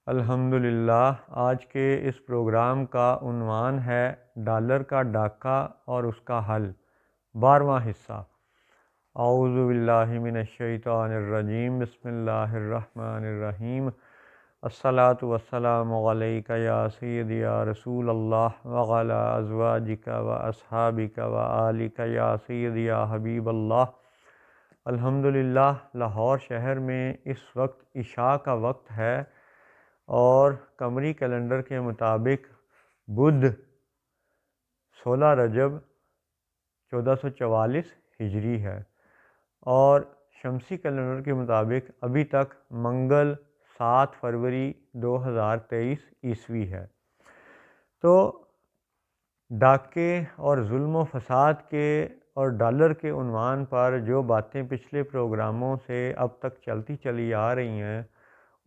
الحمدللہ، آج کے اس پروگرام کا عنوان ہے ڈالر کا ڈاکہ اور اس کا حل، 12واں حصہ۔ اعوذ باللہ من الشیطان الرجیم، بسم اللہ الرحمن الرحیم۔ الصلاۃ والسلام علیک یا سیدی یا رسول اللہ وعلی ازواجک و اصحابک و آلک یا سیدی یا حبیب اللہ۔ الحمدللہ، لاہور شہر میں اس وقت عشاء کا وقت ہے اور قمری کیلنڈر کے مطابق بدھ 16 رجب 1444 ہجری ہے، اور شمسی کیلنڈر کے مطابق ابھی تک منگل 7 فروری 2023 عیسوی ہے۔ تو ڈاکے اور ظلم و فساد کے اور ڈالر کے عنوان پر جو باتیں پچھلے پروگراموں سے اب تک چلتی چلی آ رہی ہیں،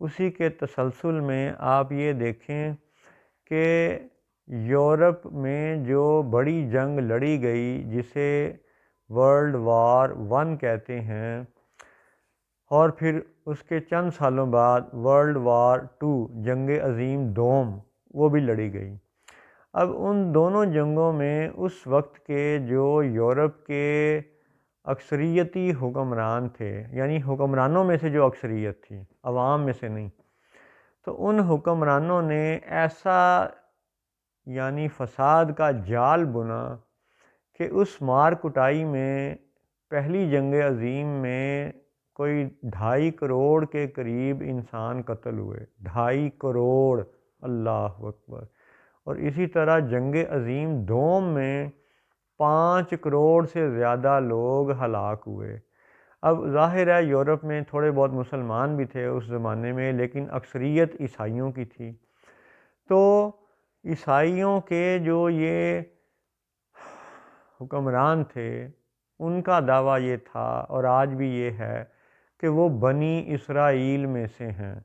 اسی کے تسلسل میں آپ یہ دیکھیں کہ یورپ میں جو بڑی جنگ لڑی گئی، جسے ورلڈ وار 1 کہتے ہیں، اور پھر اس کے چند سالوں بعد ورلڈ وار 2 جنگ عظیم دوم وہ بھی لڑی گئی۔ اب ان دونوں جنگوں میں اس وقت کے جو یورپ کے اکثریتی حکمران تھے، یعنی حکمرانوں میں سے جو اکثریت تھی، عوام میں سے نہیں، تو ان حکمرانوں نے ایسا یعنی فساد کا جال بنا کہ اس مار کٹائی میں پہلی جنگ عظیم میں کوئی 2.5 کروڑ کے قریب انسان قتل ہوئے، 2.5 کروڑ، اللہ اکبر۔ اور اسی طرح جنگ عظیم دوم میں 5 کروڑ سے زیادہ لوگ ہلاک ہوئے۔ اب ظاہر ہے یورپ میں تھوڑے بہت مسلمان بھی تھے اس زمانے میں، لیکن اکثریت عیسائیوں کی تھی۔ تو عیسائیوں کے جو یہ حکمران تھے، ان کا دعویٰ یہ تھا، اور آج بھی یہ ہے، کہ وہ بنی اسرائیل میں سے ہیں۔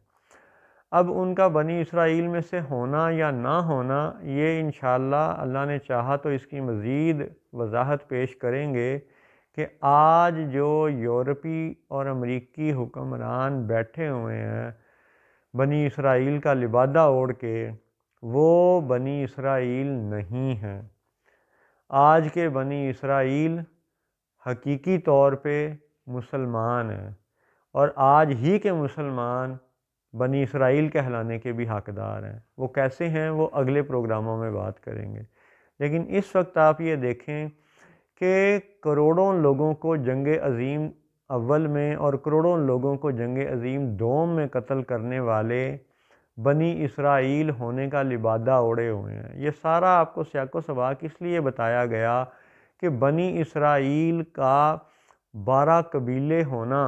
اب ان کا بنی اسرائیل میں سے ہونا یا نہ ہونا، یہ انشاءاللہ اللہ نے چاہا تو اس کی مزید وضاحت پیش کریں گے کہ آج جو یورپی اور امریکی حکمران بیٹھے ہوئے ہیں بنی اسرائیل کا لبادہ اوڑھ کے، وہ بنی اسرائیل نہیں ہیں۔ آج کے بنی اسرائیل حقیقی طور پہ مسلمان ہیں، اور آج ہی کے مسلمان بنی اسرائیل کہلانے کے بھی حقدار ہیں۔ وہ کیسے ہیں وہ اگلے پروگراموں میں بات کریں گے، لیکن اس وقت آپ یہ دیکھیں کہ کروڑوں لوگوں کو جنگ عظیم اول میں اور کروڑوں لوگوں کو جنگ عظیم دوم میں قتل کرنے والے بنی اسرائیل ہونے کا لبادہ اوڑھے ہوئے ہیں۔ یہ سارا آپ کو سیاق و سباق اس لیے بتایا گیا کہ بنی اسرائیل کا 12 قبیلے ہونا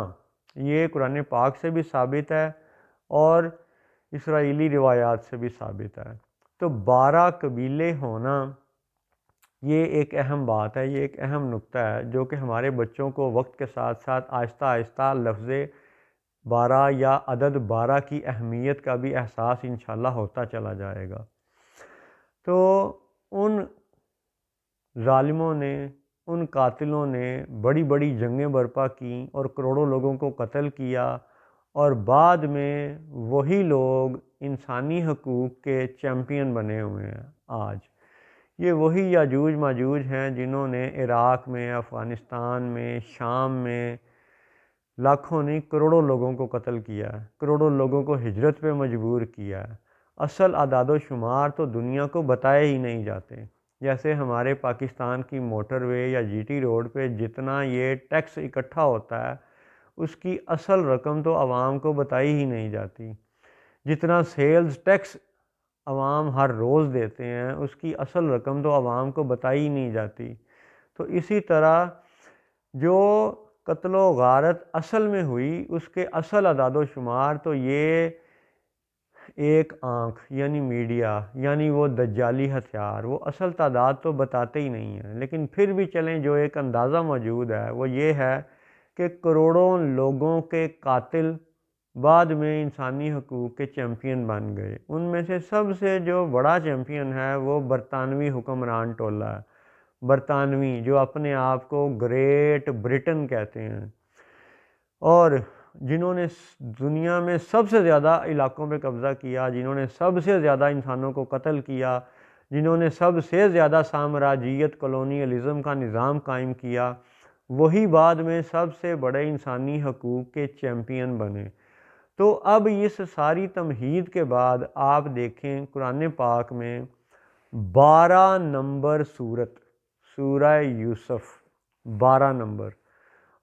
یہ قرآن پاک سے بھی ثابت ہے اور اسرائیلی روایات سے بھی ثابت ہے۔ تو 12 قبیلے ہونا یہ ایک اہم بات ہے، یہ ایک اہم نقطہ ہے، جو کہ ہمارے بچوں کو وقت کے ساتھ ساتھ آہستہ آہستہ لفظ 12 یا عدد 12 کی اہمیت کا بھی احساس انشاءاللہ ہوتا چلا جائے گا۔ تو ان ظالموں نے، ان قاتلوں نے بڑی بڑی جنگیں برپا کیں اور کروڑوں لوگوں کو قتل کیا، اور بعد میں وہی لوگ انسانی حقوق کے چیمپئن بنے ہوئے ہیں۔ آج یہ وہی یاجوج ماجوج ہیں جنہوں نے عراق میں، افغانستان میں، شام میں لاکھوں نہیں کروڑوں لوگوں کو قتل کیا ہے، کروڑوں لوگوں کو ہجرت پہ مجبور کیا ہے۔ اصل اعداد و شمار تو دنیا کو بتائے ہی نہیں جاتے، جیسے ہمارے پاکستان کی موٹر وے یا جی ٹی روڈ پہ جتنا یہ ٹیکس اکٹھا ہوتا ہے، اس کی اصل رقم تو عوام کو بتائی ہی نہیں جاتی۔ جتنا سیلز ٹیکس عوام ہر روز دیتے ہیں، اس کی اصل رقم تو عوام کو بتائی نہیں جاتی۔ تو اسی طرح جو قتل و غارت اصل میں ہوئی، اس کے اصل اعداد و شمار تو یہ ایک آنکھ یعنی میڈیا، یعنی وہ دجالی ہتھیار، وہ اصل تعداد تو بتاتے ہی نہیں ہیں۔ لیکن پھر بھی چلیں، جو ایک اندازہ موجود ہے وہ یہ ہے کہ کروڑوں لوگوں کے قاتل بعد میں انسانی حقوق کے چیمپئن بن گئے۔ ان میں سے سب سے جو بڑا چیمپئن ہے وہ برطانوی حکمران ٹولہ ہے، برطانوی، جو اپنے آپ کو گریٹ برٹن کہتے ہیں، اور جنہوں نے دنیا میں سب سے زیادہ علاقوں پہ قبضہ کیا، جنہوں نے سب سے زیادہ انسانوں کو قتل کیا، جنہوں نے سب سے زیادہ سامراجیت کالونیلزم کا نظام قائم کیا، وہی بعد میں سب سے بڑے انسانی حقوق کے چیمپئن بنے۔ تو اب اس ساری تمہید کے بعد آپ دیکھیں قرآن پاک میں 12 نمبر سورہ یوسف، 12 نمبر،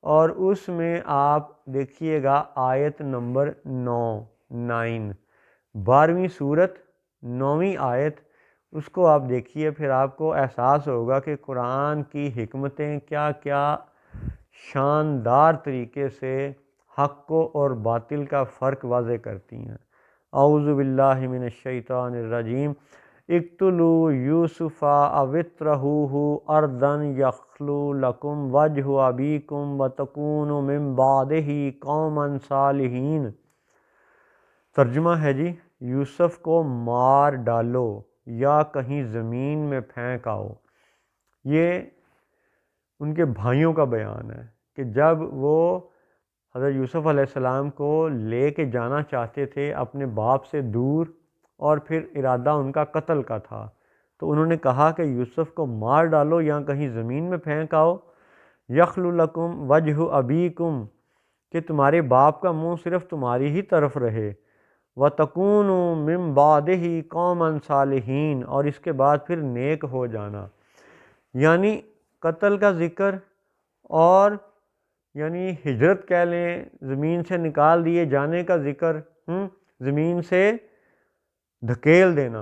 اور اس میں آپ دیکھیے گا آیت نمبر 9، 12ویں سورت 9ویں آیت، اس کو آپ دیکھیے، پھر آپ کو احساس ہوگا کہ قرآن کی حکمتیں کیا کیا شاندار طریقے سے حق کو اور باطل کا فرق واضح کرتی ہیں۔ اعوذ باللہ من الشیطان الرجیم، اقتلوا یوسف او اطرحوہ ارضا یخلو لکم وجہ ابیکم وتکونوا من بعدہ قوما صالحین۔ ترجمہ ہے جی، یوسف کو مار ڈالو یا کہیں زمین میں پھینک آؤ۔ یہ ان کے بھائیوں کا بیان ہے کہ جب وہ حضرت یوسف علیہ السلام کو لے کے جانا چاہتے تھے اپنے باپ سے دور، اور پھر ارادہ ان کا قتل کا تھا، تو انہوں نے کہا کہ یوسف کو مار ڈالو یا کہیں زمین میں پھینک آؤ، یخلو لکم وجہ ابیکم، کہ تمہارے باپ کا منہ صرف تمہاری ہی طرف رہے، وَتَكُونُوا مِن بَعْدِهِ قَوْمًا صَالِحِينَ، اور اس کے بعد پھر نیک ہو جانا۔ یعنی قتل کا ذکر، اور یعنی ہجرت کہہ لیں، زمین سے نکال دیے جانے کا ذکر، زمین سے دھکیل دینا،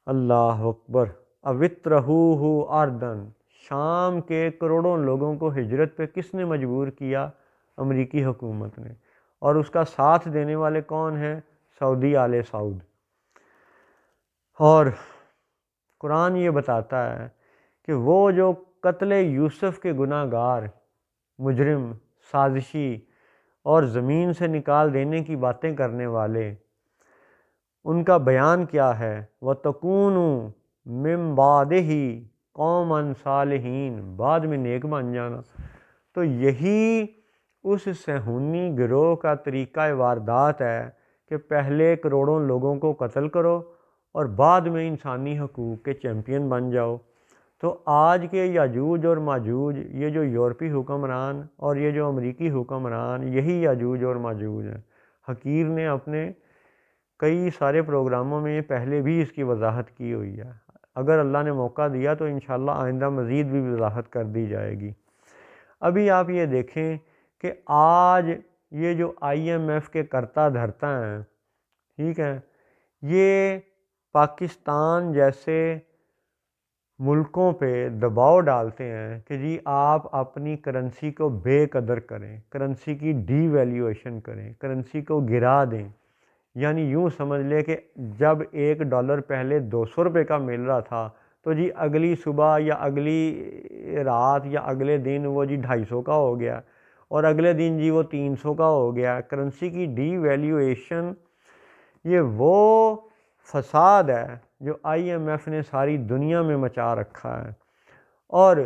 اللہ اکبر۔ اوِطْرَحُوهُ أَرْضًا، شام کے کروڑوں لوگوں کو ہجرت پہ کس نے مجبور کیا؟ امریکی حکومت نے، اور اس کا ساتھ دینے والے کون ہیں؟ سعودی آل سعود۔ اور قرآن یہ بتاتا ہے کہ وہ جو قتل یوسف کے گناہ گار، مجرم، سازشی اور زمین سے نکال دینے کی باتیں کرنے والے، ان کا بیان کیا ہے؟ وَتَكُونُوا مِن بَعْدِهِ قَوْمًا صَالِحِينَ، بعد میں نیک بن جانا۔ تو یہی اس صہیونی گروہ کا طریقہ واردات ہے کہ پہلے کروڑوں لوگوں کو قتل کرو اور بعد میں انسانی حقوق کے چیمپئن بن جاؤ۔ تو آج کے یاجوج اور ماجوج، یہ جو یورپی حکمران اور یہ جو امریکی حکمران، یہی یاجوج اور ماجوج ہیں۔ حقیر نے اپنے کئی سارے پروگراموں میں پہلے بھی اس کی وضاحت کی ہوئی ہے، اگر اللہ نے موقع دیا تو انشاءاللہ آئندہ مزید بھی وضاحت کر دی جائے گی۔ ابھی آپ یہ دیکھیں کہ آج یہ جو IMF کے کرتا دھرتا ہیں، ٹھیک ہے، یہ پاکستان جیسے ملکوں پہ دباؤ ڈالتے ہیں کہ جی آپ اپنی کرنسی کو بے قدر کریں، کرنسی کی ڈی ویلیویشن کریں، کرنسی کو گرا دیں۔ یعنی یوں سمجھ لے کہ جب $1 پہلے 200 روپے کا مل رہا تھا، تو جی اگلی صبح یا اگلی رات یا اگلے دن وہ جی 250 کا ہو گیا، اور اگلے دن جی وہ 300 کا ہو گیا۔ کرنسی کی ڈی ویلیویشن یہ وہ فساد ہے جو IMF نے ساری دنیا میں مچا رکھا ہے، اور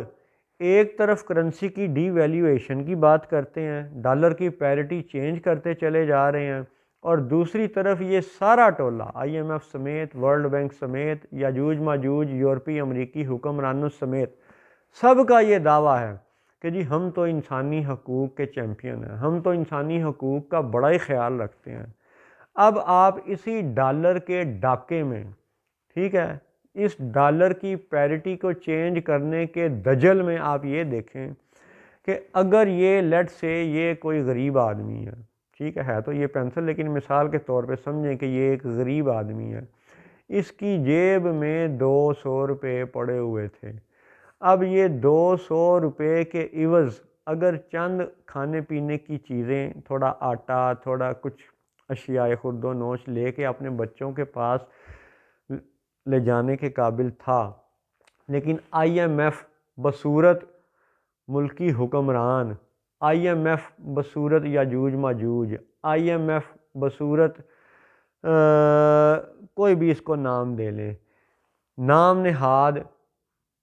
ایک طرف کرنسی کی ڈی ویلیویشن کی بات کرتے ہیں، ڈالر کی پیرٹی چینج کرتے چلے جا رہے ہیں، اور دوسری طرف یہ سارا ٹولہ IMF سمیت، ورلڈ بینک سمیت، یاجوج ماجوج، یورپی امریکی حکمرانوں سمیت، سب کا یہ دعویٰ ہے کہ جی ہم تو انسانی حقوق کے چیمپئن ہیں، ہم تو انسانی حقوق کا بڑا ہی خیال رکھتے ہیں۔ اب آپ اسی ڈالر کے ڈاکے میں، ٹھیک ہے، اس ڈالر کی پیرٹی کو چینج کرنے کے دجل میں آپ یہ دیکھیں کہ اگر یہ لیٹ سے یہ کوئی غریب آدمی ہے، ٹھیک ہے تو یہ پینسل، لیکن مثال کے طور پہ سمجھیں کہ یہ ایک غریب آدمی ہے، اس کی جیب میں 200 روپے پڑے ہوئے تھے۔ اب یہ 200 روپے کے عوض اگر چند کھانے پینے کی چیزیں، تھوڑا آٹا، تھوڑا کچھ اشیاء خرد و نوش لے کے اپنے بچوں کے پاس لے جانے کے قابل تھا، لیکن IMF بصورت ملکی حکمران، IMF بصورت یاجوج ماجوج، IMF بصورت کوئی بھی اس کو نام دے لیں، نام نہاد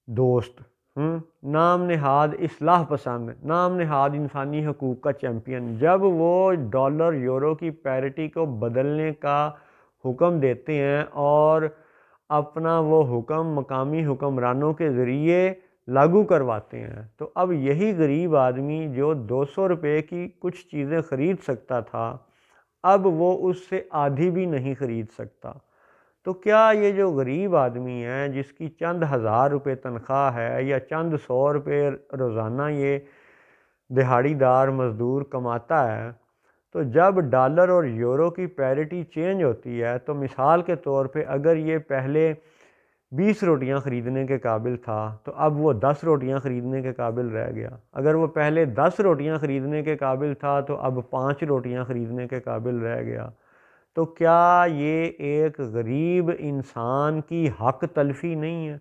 دوست، نام نہاد اصلاح پسند، نام نہاد انسانی حقوق کا چیمپئن، جب وہ ڈالر یورو کی پیرٹی کو بدلنے کا حکم دیتے ہیں اور اپنا وہ حکم مقامی حکمرانوں کے ذریعے لاگو کرواتے ہیں، تو اب یہی غریب آدمی جو 200 روپے کی کچھ چیزیں خرید سکتا تھا، اب وہ اس سے آدھی بھی نہیں خرید سکتا۔ تو کیا یہ جو غریب آدمی ہے جس کی چند ہزار روپے تنخواہ ہے یا چند 100 روپے روزانہ یہ دہاڑی دار مزدور کماتا ہے، تو جب ڈالر اور یورو کی پیرٹی چینج ہوتی ہے تو مثال کے طور پہ اگر یہ پہلے 20 روٹیاں خریدنے کے قابل تھا تو اب وہ 10 روٹیاں خریدنے کے قابل رہ گیا، اگر وہ پہلے 10 روٹیاں خریدنے کے قابل تھا تو اب 5 روٹیاں خریدنے کے قابل رہ گیا۔ تو کیا یہ ایک غریب انسان کی حق تلفی نہیں ہے؟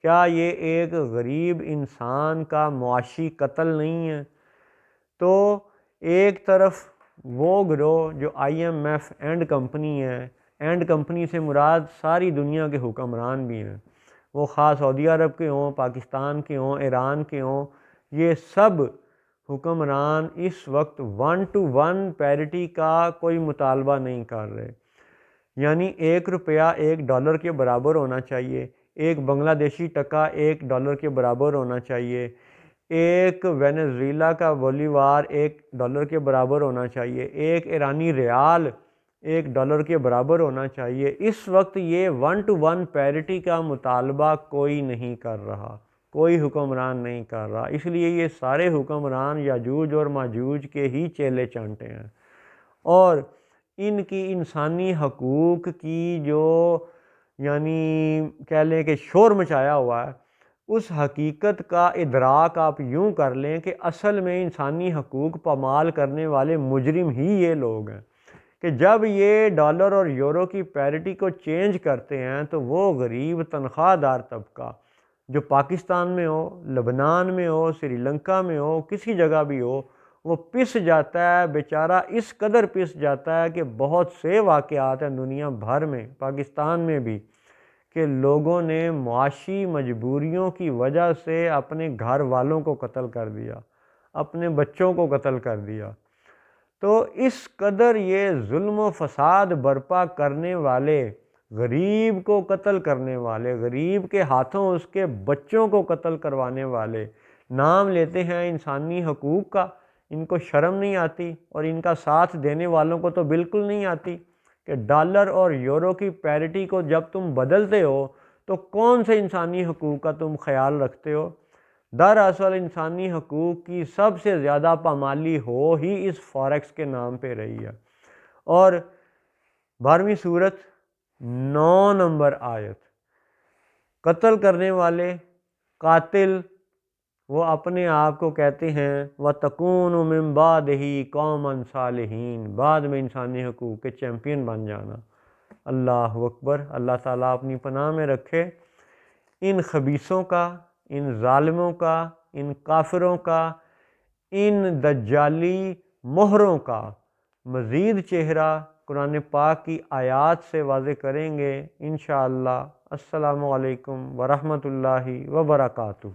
کیا یہ ایک غریب انسان کا معاشی قتل نہیں ہے؟ تو ایک طرف وہ گروہ جو IMF اینڈ کمپنی ہے، اینڈ کمپنی سے مراد ساری دنیا کے حکمران بھی ہیں، وہ خاص سعودی عرب کے ہوں، پاکستان کے ہوں، ایران کے ہوں، یہ سب حکمران اس وقت 1 to 1 پیرٹی کا کوئی مطالبہ نہیں کر رہے، یعنی 1 روپیہ 1 ڈالر کے برابر ہونا چاہیے، 1 بنگلہ دیشی ٹکا 1 ڈالر کے برابر ہونا چاہیے، 1 وینزویلا کا بولیوار 1 ڈالر کے برابر ہونا چاہیے، 1 ایرانی ریال 1 ڈالر کے برابر ہونا چاہیے۔ اس وقت یہ 1 to 1 پیرٹی کا مطالبہ کوئی نہیں کر رہا، کوئی حکمران نہیں کر رہا، اس لیے یہ سارے حکمران یاجوج اور ماجوج کے ہی چیلے چانٹے ہیں، اور ان کی انسانی حقوق کی جو یعنی کہہ لیں کہ شور مچایا ہوا ہے، اس حقیقت کا ادراک آپ یوں کر لیں کہ اصل میں انسانی حقوق پامال کرنے والے مجرم ہی یہ لوگ ہیں، کہ جب یہ ڈالر اور یورو کی پیرٹی کو چینج کرتے ہیں تو وہ غریب تنخواہ دار طبقہ جو پاکستان میں ہو، لبنان میں ہو، سری لنکا میں ہو، کسی جگہ بھی ہو، وہ پس جاتا ہے بیچارہ، اس قدر پس جاتا ہے کہ بہت سے واقعات ہیں دنیا بھر میں، پاکستان میں بھی، کہ لوگوں نے معاشی مجبوریوں کی وجہ سے اپنے گھر والوں کو قتل کر دیا، اپنے بچوں کو قتل کر دیا۔ تو اس قدر یہ ظلم و فساد برپا کرنے والے، غریب کو قتل کرنے والے، غریب کے ہاتھوں اس کے بچوں کو قتل کروانے والے نام لیتے ہیں انسانی حقوق کا، ان کو شرم نہیں آتی، اور ان کا ساتھ دینے والوں کو تو بالکل نہیں آتی کہ ڈالر اور یورو کی پیرٹی کو جب تم بدلتے ہو تو کون سے انسانی حقوق کا تم خیال رکھتے ہو؟ دراصل انسانی حقوق کی سب سے زیادہ پامالی ہو ہی اس فاریکس کے نام پہ رہی ہے۔ اور 12ویں سورت 9 نمبر آیت، قتل کرنے والے قاتل وہ اپنے آپ کو کہتے ہیں وَتَكُونُ مِن بَعْدِهِ قَوْمًا صَالِحِينَ، بعد میں انسانی حقوق کے چیمپئن بن جانا۔ اللہ اکبر، اللہ تعالیٰ اپنی پناہ میں رکھے ان خبیثوں کا، ان ظالموں کا، ان کافروں کا، ان دجالی مہروں کا۔ مزید چہرہ قرآن پاک کی آیات سے واضح کریں گے انشاءاللہ۔ السلام علیکم ورحمۃ اللہ وبرکاتہ۔